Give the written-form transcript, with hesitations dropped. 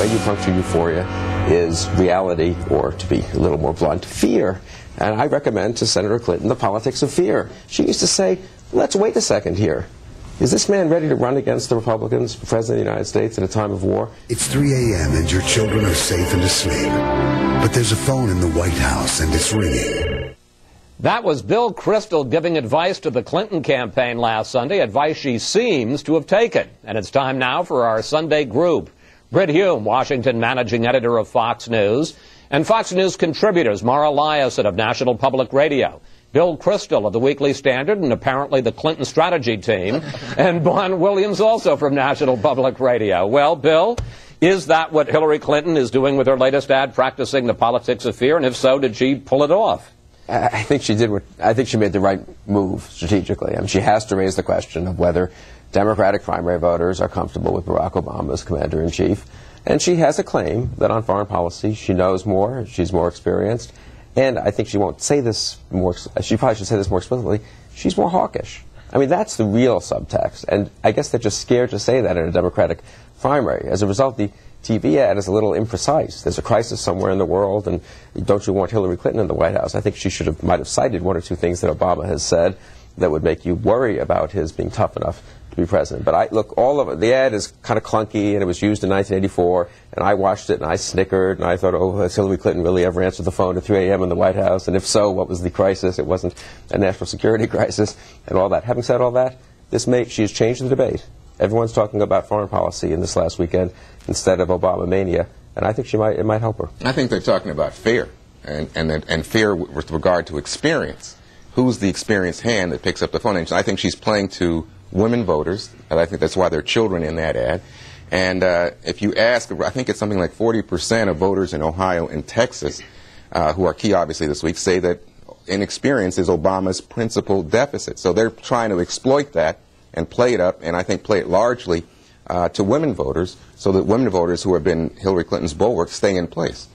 way you puncture euphoria is reality, or to be a little more blunt, fear. And I recommend to Senator Clinton the politics of fear. She used to say, let's wait a second here. Is this man ready to run against the Republicans for President of the United States at a time of war? It's 3 a.m. and your children are safe and asleep. But there's a phone in the White House and it's ringing. That was Bill Kristol giving advice to the Clinton campaign last Sunday, advice she seems to have taken. And it's time now for our Sunday group. Britt Hume, Washington managing editor of Fox News, and Fox News contributors Mara Liasson of National Public Radio, Bill Kristol of the Weekly Standard and apparently the Clinton strategy team, and Bon Williams also from National Public Radio. Well, Bill, is that what Hillary Clinton is doing with her latest ad, practicing the politics of fear? And if so, did she pull it off? I think she made the right move strategically. I mean, she has to raise the question of whether Democratic primary voters are comfortable with Barack Obama as commander-in-chief. And she has a claim that on foreign policy she knows more, she's more experienced, and I think she won't say this more, she probably should say this more explicitly, she's more hawkish. I mean, that's the real subtext, and I guess they're just scared to say that in a Democratic primary. As a result, the TV ad is a little imprecise. There's a crisis somewhere in the world, and don't you want Hillary Clinton in the White House? I think she might have cited one or two things that Obama has said that would make you worry about his being tough enough to be president. But look, all of it, the ad is kind of clunky, and it was used in 1984, and I watched it, and I snickered, and I thought, oh, has Hillary Clinton really ever answered the phone at 3 a.m. in the White House? And if so, what was the crisis? It wasn't a national security crisis, and all that. Having said all that, she has changed the debate. Everyone's talking about foreign policy in this last weekend instead of Obama mania, and I think it might help her. I think they're talking about fear, and fear with regard to experience. Who's the experienced hand that picks up the phone? And I think she's playing to women voters, and I think that's why there are children in that ad. And if you ask, I think it's something like 40% of voters in Ohio and Texas, who are key obviously this week, say that inexperience is Obama's principal deficit. So they're trying to exploit that and play it up, and I think play it largely to women voters, so that women voters who have been Hillary Clinton's bulwark stay in place.